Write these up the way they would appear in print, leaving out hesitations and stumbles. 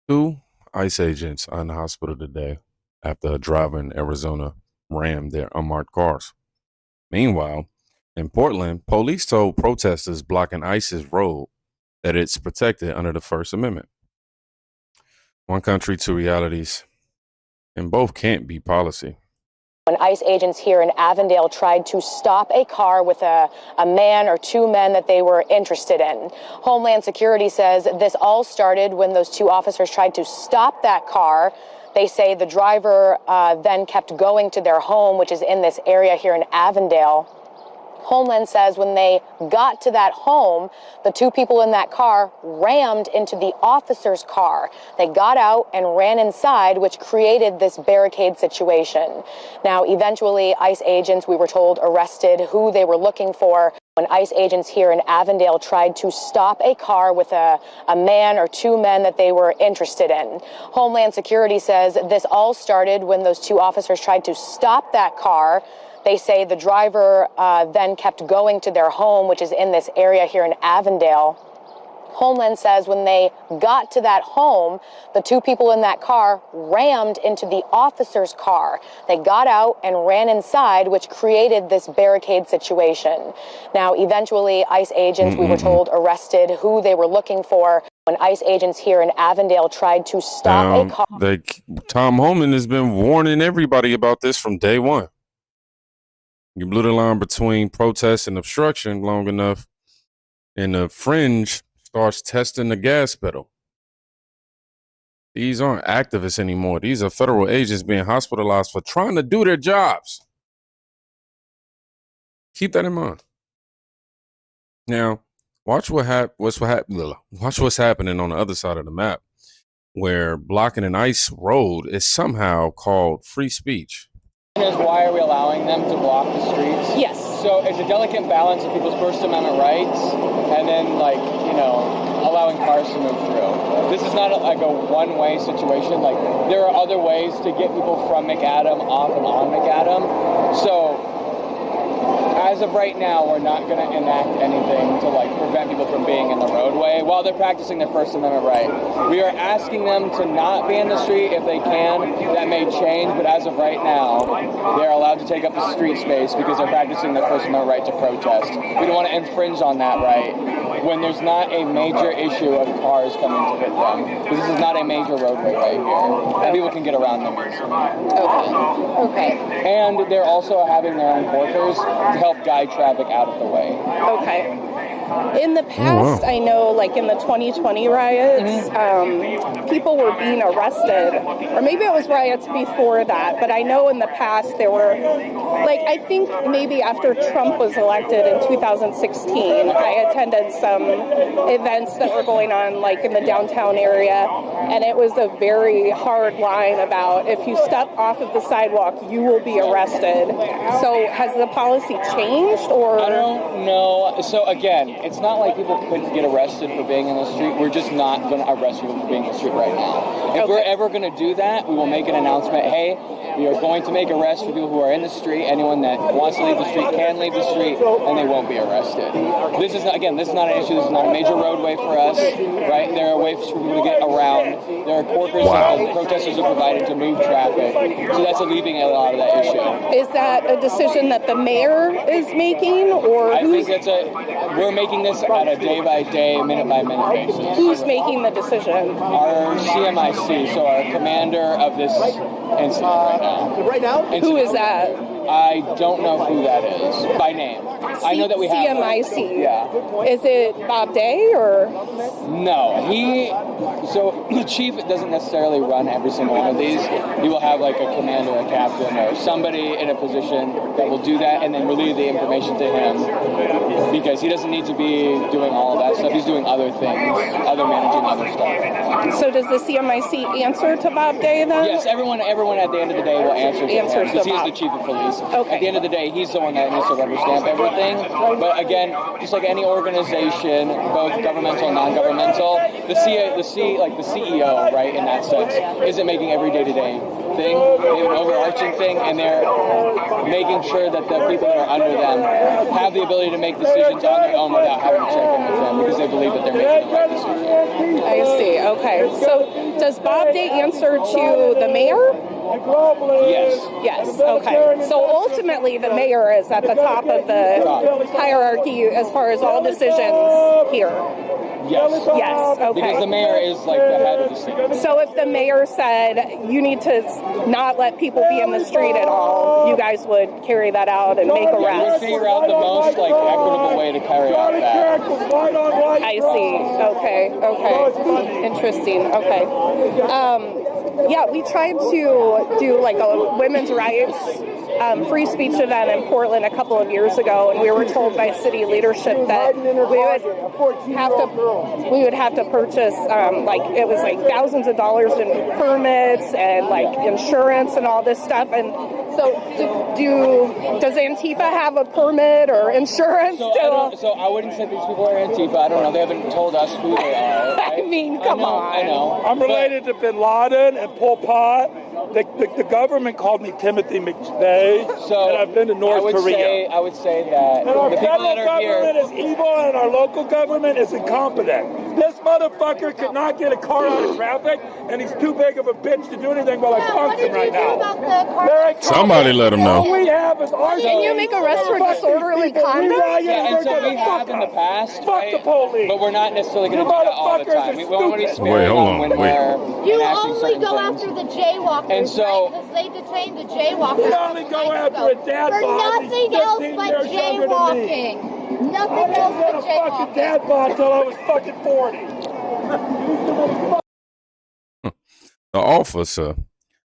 Two ICE agents are in the hospital today after a driver in Arizona rammed their unmarked cars. Meanwhile, in Portland, police told protesters blocking ICE's road that it's protected under the First Amendment. One country, two realities, and both can't be policy. When ICE agents here in Avondale tried to stop a car with a man or two men that they were interested in. Homeland Security says this all started when those two officers tried to stop that car. They say the driver then kept going to their home, which is in this area here in Avondale. Homeland says when they got to that home, the two people in that car rammed into the officer's car. They got out and ran inside, which created this barricade situation. Now, eventually, ICE agents, we were told, arrested who they were looking for. When ICE agents here in Avondale tried to stop a car with a man or two men that they were interested in. Homeland Security says this all started when those two officers tried to stop that car. They say the driver then kept going to their home, which is in this area here in Avondale. Homeland says when they got to that home, the two people in that car rammed into the officer's car. They got out and ran inside, which created this barricade situation. Now, eventually, ICE agents, we were told, arrested who they were looking for. When ICE agents here in Avondale tried to stop a car. Tom Homan has been warning everybody about this from day one. You blew the line between protest and obstruction long enough, and the fringe starts testing the gas pedal. These aren't activists anymore. These are federal agents being hospitalized for trying to do their jobs. Keep that in mind. Now, watch what's happening on the other side of the map, where blocking an ICE road is somehow called free speech. Is why are we allowing them to block the streets? Yes. So it's a delicate balance of people's First Amendment rights and then, allowing cars to move through. This is not a one-way situation. There are other ways to get people from McAdam off and on McAdam. So as of right now, we're not going to enact anything to prevent people from being in the roadway while they're practicing their First Amendment right. We are asking them to not be in the street if they can. That may change, but as of right now, they're allowed to take up the street space because they're practicing their First Amendment right to protest. We don't want to infringe on that right when there's not a major issue of cars coming to hit them. Because this is not a major roadway right here. And people can get around them easily. Okay. And they're also having their own porters to help guide traffic out of the way. Okay. In the past, I know, in the 2020 riots, people were being arrested, or maybe it was riots before that, but I know in the past there were, I think maybe after Trump was elected in 2016, I attended some events that were going on, in the downtown area, and it was a very hard line about if you step off of the sidewalk, you will be arrested. So has the policy changed, or? I don't know. So again, it's not like people couldn't get arrested for being in the street. We're just not going to arrest people for being in the street right now. If we're ever going to do that, we will make an announcement. Hey, we are going to make arrests for people who are in the street. Anyone that wants to leave the street can leave the street, and they won't be arrested. This is not an issue. This is not a major roadway for us, right? There are ways for people to get around. There are corkers that the protesters are providing to move traffic. So that's alleviating a lot of that issue. Is that a decision that the mayor is making, or I think we're making this at a day-by-day, minute-by-minute basis. Who's making the decision? Our CMIC, so our commander of this incident right now. Who is that? I don't know who that is by name. I know that we have CMIC. Yeah. Is it Bob Day or? No, so the chief doesn't necessarily run every single one of these. He will have a commander, a captain, or somebody in a position that will do that and then relay the information to him, because he doesn't need to be doing all of that stuff. He's doing other things, managing other stuff. So does the CMIC answer to Bob Day then? Yes, everyone at the end of the day will answer to him, because he's the chief of police. because at the end of the day, he's the one that needs to rubber stamp everything. But again, just like any organization, both governmental and non-governmental, the CEO, right, in that sense, isn't making every day-to-day thing. They have an overarching thing, and they're making sure that the people that are under them have the ability to make decisions on their own without having to check in with them because they believe that they're making the right decision. I see. Okay. So does Bob Day answer to the mayor? Yes. Yes. Okay. So ultimately, the mayor is at the top of the hierarchy as far as all decisions here. Yes. Yes. Okay. Because the mayor is like the head of the city. So if the mayor said you need to not let people be in the street at all, you guys would carry that out and make We'd arrests. figure out the most like equitable way to carry out that. I see. Okay. Okay. Interesting. Okay. Yeah, we tried to do like a women's rights free speech event in Portland a couple of years ago, and we were told by city leadership that we would have to purchase it was like thousands of dollars in permits and like insurance and all this stuff. And so, does Antifa have a permit or insurance? So I wouldn't say these people are Antifa. I don't know. They haven't told us who they are. Right? I mean, come on. I know. I'm related to Bin Laden and Pol Pot. The government called me Timothy McVeigh, and I've been to North Korea. I would say that and our the people that federal are here government is evil, and our local government is incompetent. This motherfucker could not get a car out of traffic, and he's too big of a bitch to do anything while I punk him right now. Somebody let him know. All we have is our. Can you make arrests for disorderly conduct? and so we have in the past, Fuck right? the police. But we're not necessarily going to do that all the time. We want to be sparing when we're You enacting only certain go things. after the jaywalkers, And so- right? Because they detained the jaywalkers. We only go after a dad for bod. nothing He's else 15 but years younger than me. jaywalking. I Nothing didn't else get but a fucking jaywalking. dad bod until I was fucking 40. The officer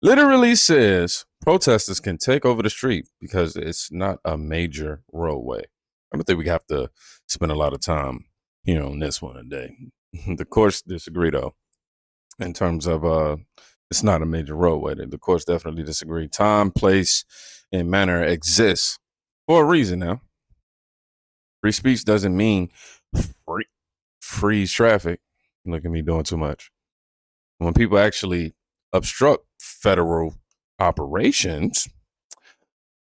literally says protesters can take over the street because it's not a major roadway. I don't think we have to spend a lot of time here on this one today. The courts disagree, though, in terms of it's not a major roadway. The courts definitely disagree. Time, place, and manner exists for a reason now. Free speech doesn't mean freeze traffic. Look at me doing too much. When people actually obstruct federal operations,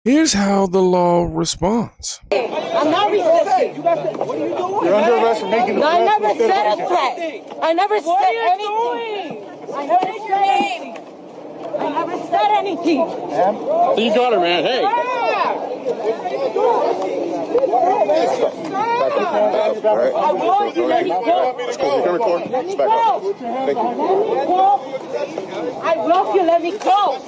here's how the law responds. I'm not resisting. You're under arrest for making I never said a threat. I never said anything. I never said anything. You got her, man. Hey. I want you to let me go. Let's go. You can record. Let me Back up. go. Thank you. Let me go. I want you to let me go.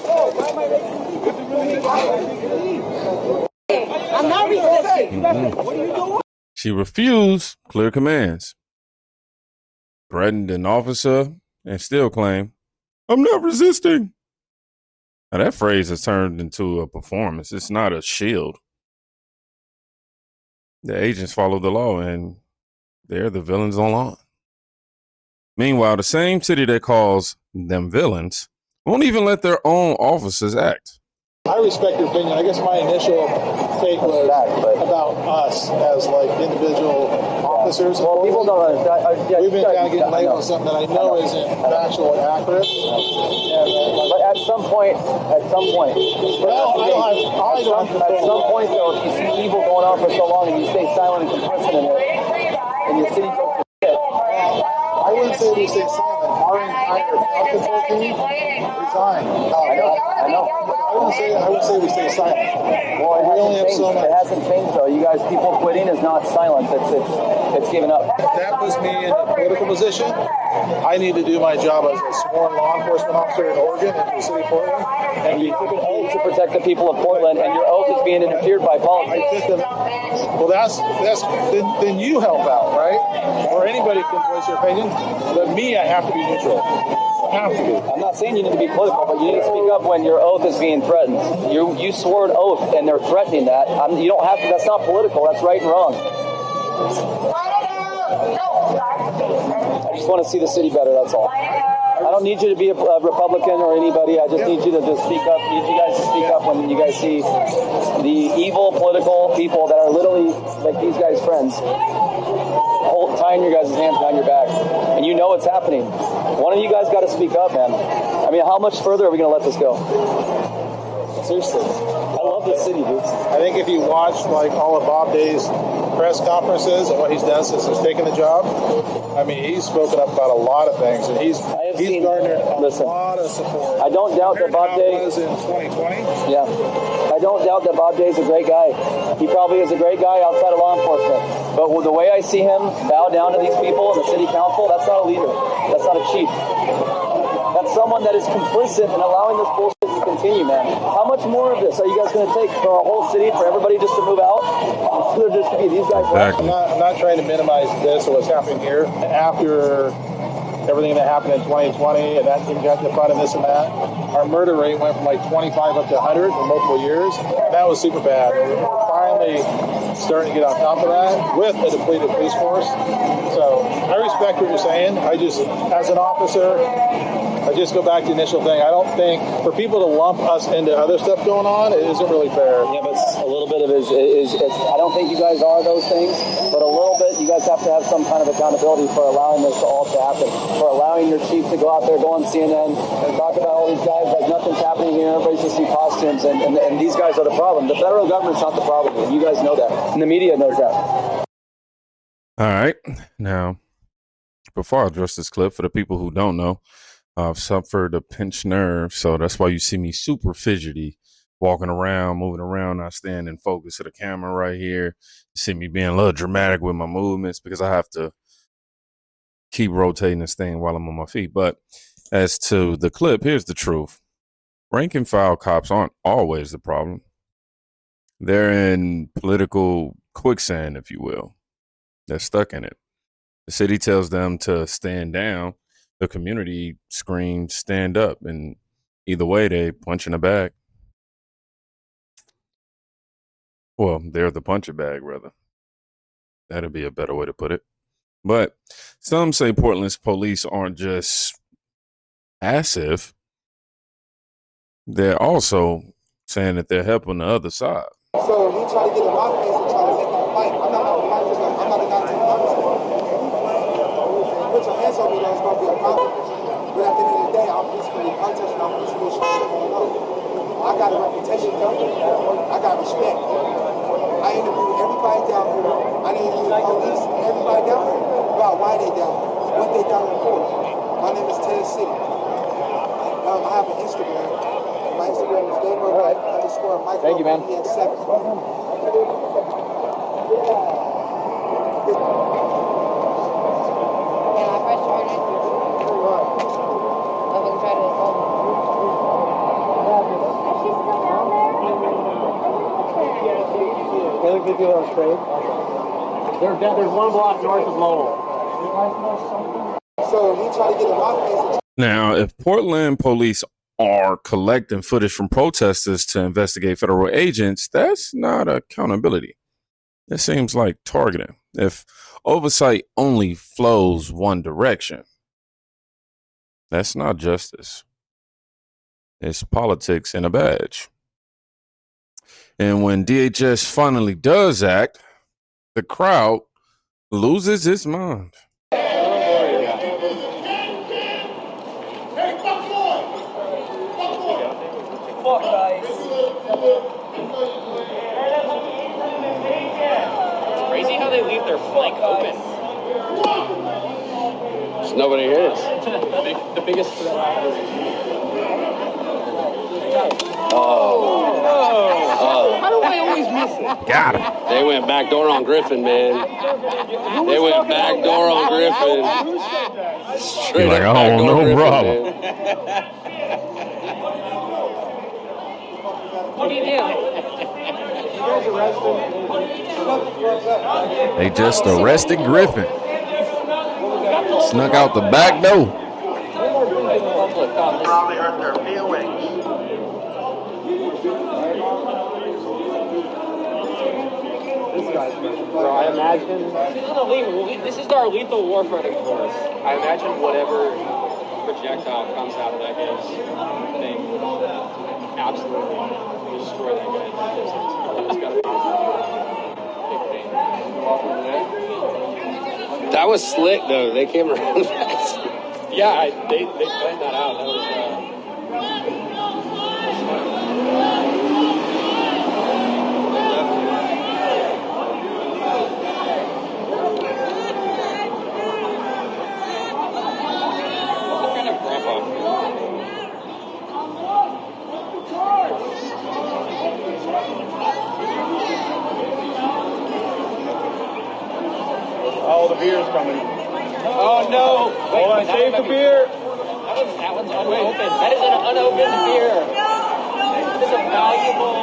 I'm not resisting. She refused clear commands, threatened an officer, and still claimed, "I'm not resisting." Now that phrase has turned into a performance. It's not a shield. The agents follow the law, and they're the villains online. Meanwhile, the same city that calls them villains won't even let their own officers act. I respect your opinion. I guess my initial take was about us as like individual officers. Well, people don't understand. We've been kind of getting labeled with something that I know isn't factual and accurate. But at some point. Well, I don't have At some point, though, if you see evil going on for so long and you stay silent and complicit in it, and your city goes to shit. I wouldn't say we stay silent. Our entire crowd control team resigned. I know. I wouldn't say we stay silent. Well, We only have changed. so much. It hasn't changed, though. You guys, people quitting is not silence. It's given up. That puts me in a political position. I need to do my job as a sworn law enforcement officer in Oregon and the city of Portland. And you took an oath to protect the people of Portland, and your oath is being interfered by I politics. took them. Well, then you help out, right? Or anybody can voice their opinion. But me, I have to be neutral. I have to be. I'm not saying you need to be political, but you need to speak up when your oath is being threatened. You swore an oath, and they're threatening that. You don't have to. That's not political. That's right and wrong. I just want to see the city better. That's all. I don't need you to be a Republican or anybody. I just need you to just speak up. I need you guys to speak up when you guys see the evil political people that are literally like these guys' friends tying your guys' hands behind your back. And you know it's happening. One of you guys got to speak up, man. I mean, how much further are we going to let this go? Seriously. I love this city, dude. I think if you watch like all of Bob Day's press conferences and what he's done since he's taken the job, I mean, he's spoken up about a lot of things, and he's garnered a lot of support. I don't doubt that Bob Day was in 2020. Yeah, I don't doubt that Bob Day is a great guy. He probably is a great guy outside of law enforcement. But the way I see him bow down to these people in the city council, that's not a leader. That's not a chief. That's someone that is complicit in allowing this bullshit to continue, man. How much more of this are you guys going to take for our whole city, for everybody just to move out? Instead of just to be these guys. Exactly. I'm not trying to minimize this or what's happening here. After everything that happened in 2020 and that team got the fun and this and that, our murder rate went from like 25 up to 100 in multiple years. That was super bad. We're finally starting to get on top of that with a depleted police force. So I respect what you're saying. I just, as an officer, I just go back to the initial thing. I don't think for people to lump us into other stuff going on, it isn't really fair. Yeah, but a little bit of it is I don't think you guys are those things, but a little bit, you guys have to have some kind of accountability for allowing this to all to happen, for allowing your chief to go out there, go on CNN and talk about all these guys like nothing's happening here, everybody's just in costumes, and these guys are the problem. The federal government's not the problem, and you guys know that, and the media knows that. All right. Now, before I address this clip, for the people who don't know, I've suffered a pinched nerve, so that's why you see me super fidgety, walking around, moving around, not staying in focus of the camera right here. You see me being a little dramatic with my movements because I have to keep rotating this thing while I'm on my feet. But as to the clip, here's the truth. Rank and file cops aren't always the problem. They're in political quicksand, if you will. They're stuck in it. The city tells them to stand down. The community screams, stand up. And either way, they punch in the bag. Well, they're the puncher bag, rather. That'd be a better way to put it. But some say Portland's police aren't just passive. They're also saying that they're helping the other side. So he tried to get in my face and try to make me fight. I'm not going to fight because I'm not a guy to put your hands on me, that's going to be a problem. But at the end of the day, I'm peacefully protesting. I'm peacefully showing what's going on. I got a reputation down here. I got respect. I interviewed everybody down here. I interviewed the police and everybody down here about why they down here, what they down here for. My name is Ted City. I have an Instagram. My Instagram is _Michael. Thank you, man. There's one block north of Lowell. So he tried to get in my face. Now, if Portland police are collecting footage from protesters to investigate federal agents, that's not accountability. It seems like targeting. If oversight only flows one direction, that's not justice. It's politics in a badge. And when DHS finally does act, the crowd loses its mind. Crazy how they leave their flank open. There's nobody here. The biggest threat. How do I always miss it? Got it. They went backdoor on Griffin, man. They went backdoor on Griffin. Straight You're like, up oh, backdoor no Griffin, problem. man. What do you do? They just arrested Griffin. Snuck out the back door. Probably hurt their feelings. Bro, I imagine. This is our lethal warfare force. I imagine whatever projectile comes out of that guy's thing, absolutely destroy that guy's distance. It's got to be a big pain. That was slick, though. They came around fast. Yeah, they planned that out. That was what kind of grandpa? Oh, the beer's coming. Oh no! Wait, Hold on, save the beer. That one's unopened. That is an unopened beer. That is a valuable.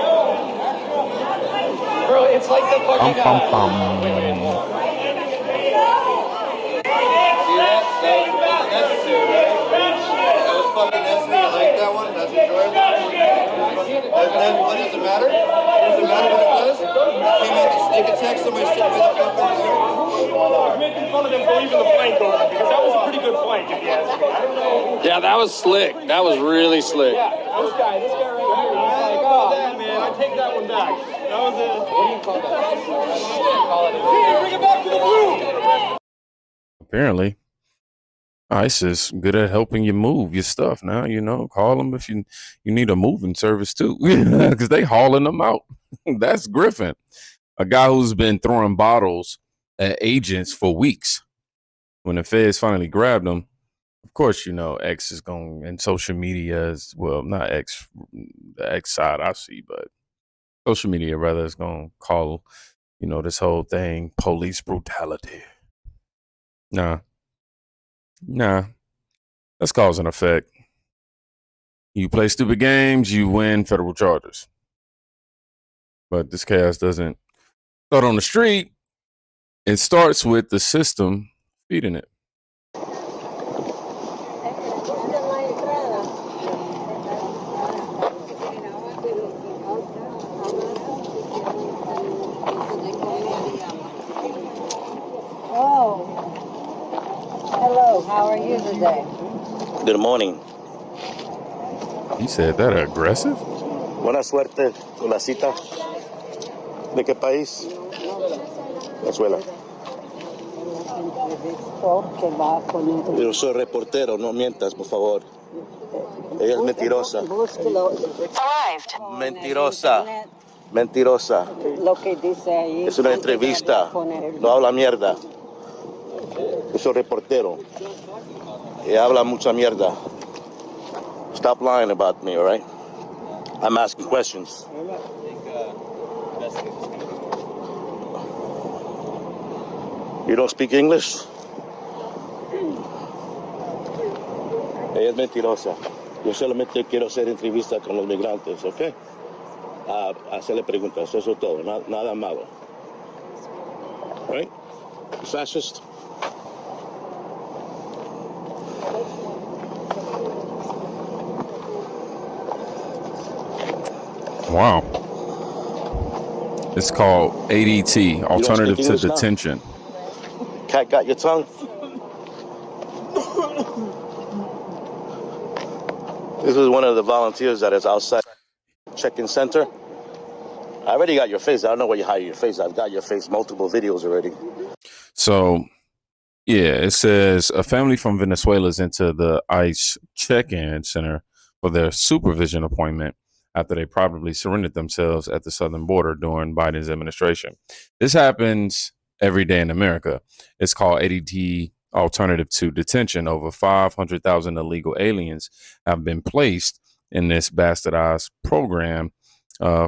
Bro, it's like the fucking. Wait, hold on. That was fucking necessary. I like that one. That's enjoyable. And then what does it matter? Does it matter what it does? Came out the sneak attack, somebody sitting by the fucking door. I'm making fun of them for leaving the flank open because that was a pretty good flank, if you ask me. I don't know. Yeah, that was slick. That was really slick. Yeah, this guy right here, he's like, oh, that, man, I take that one back. That was it. What do you call that? Hey, bring it back to the room. Apparently, ICE is good at helping you move your stuff now. You know, call them if you need a moving service too, because they hauling them out. That's Griffin, a guy who's been throwing bottles at agents for weeks. When the feds finally grabbed him, of course, you know, X is going, and social media is, well, not X, the X side I see, but social media rather is going to call, you know, this whole thing police brutality. Nah, that's cause and effect. You play stupid games, you win federal charges. But this chaos doesn't start on the street. It starts with the system feeding it. Hello, how are you today? Good morning. He said that aggressive? Buena suerte con la cita. ¿De qué país? Venezuela. Yo soy reportero, no mientas, por favor. Ella es mentirosa. Mentirosa. Mentirosa. Lo que dice ahí. Es una entrevista. No habla mierda. Yo soy reportero. Ella habla mucha mierda. Stop lying about me, all right? I'm asking questions. You don't speak English? Ella es mentirosa. Yo solamente quiero hacer entrevistas con los migrantes, ¿ok? Hacerle preguntas, eso es todo, nada malo. Right? Fascist? Wow. It's called ADT, Alternative to Detention. Cat got your tongue? This is one of the volunteers that is outside check-in center. I already got your face. I don't know where you hide your face. I've got your face, multiple videos already. So, yeah, it says a family from Venezuela is into the ICE check-in center for their supervision appointment after they probably surrendered themselves at the southern border during Biden's administration. This happens every day in America. It's called ADT, Alternative to Detention. Over 500,000 illegal aliens have been placed in this bastardized program.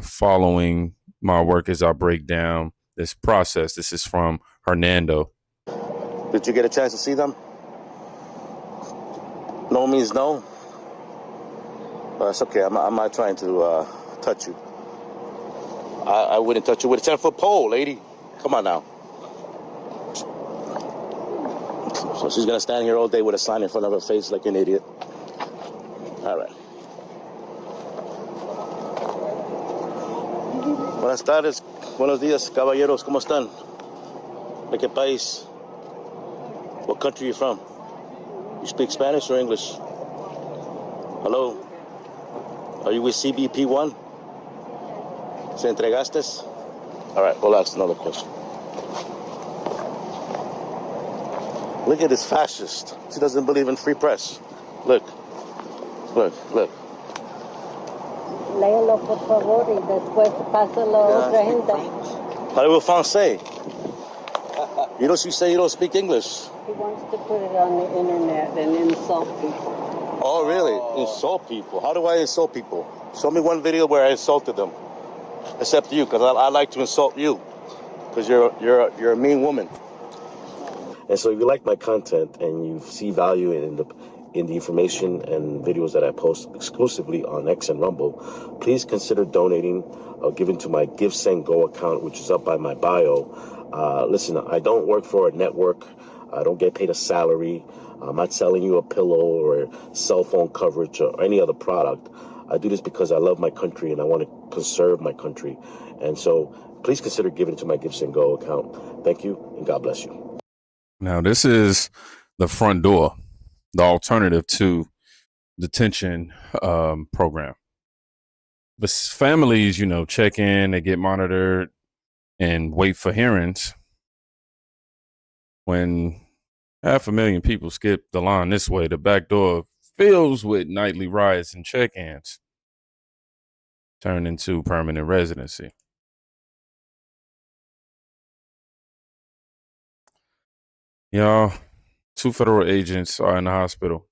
Following my work as I break down this process. This is from Hernando. Did you get a chance to see them? No means no. It's okay. I'm not trying to touch you. I wouldn't touch you with a 10-foot pole, lady. Come on now. So she's gonna stand here all day with a sign in front of her face like an idiot. All right. Buenas tardes, buenos días, caballeros. ¿Cómo están? ¿De qué país? What country are you from? You speak Spanish or English? Hello? Are you with CBP1? ¿Se entregaste? All right, we'll ask another question. Look at this fascist. He doesn't believe in free press. Look. Look, look. Léelo, por favor, y después pásalo a otra gente. Parlez-vous français? You don't say you don't speak English. He wants to put it on the internet and insult people. Oh, really? Insult people? How do I insult people? Show me one video where I insulted them. Except you, because I like to insult you. Because you're a mean woman. And so if you like my content and you see value in the information and videos that I post exclusively on X and Rumble, please consider donating or giving to my Give, Send, Go account, which is up by my bio. Listen, I don't work for a network. I don't get paid a salary. I'm not selling you a pillow or cell phone coverage or any other product. I do this because I love my country and I want to conserve my country. And so please consider giving to my Give, Send, Go account. Thank you, and God bless you. Now, this is the front door, the alternative to detention program. But families, check in, they get monitored and wait for hearings. When 500,000 people skip the line this way, the back door fills with nightly riots and check-ins, turn into permanent residency. Y'all, 2 federal agents are in the hospital.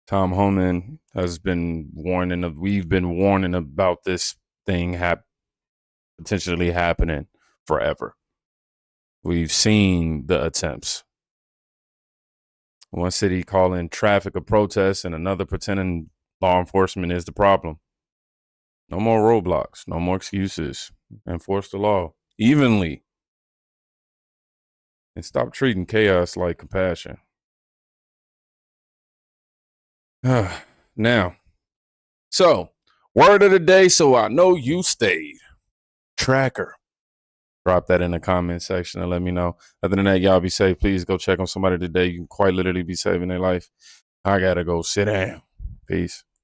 Tom Homan has been we've been warning about this thing potentially happening forever. We've seen the attempts. One city calling traffic a protest and another pretending law enforcement is the problem. No more roadblocks, no more excuses. Enforce the law evenly. And stop treating chaos like compassion. Now, so word of the day, so I know you stayed. Tracker. Drop that in the comment section and let me know. Other than that, y'all be safe. Please go check on somebody today. You can quite literally be saving their life. I gotta go sit down. Peace.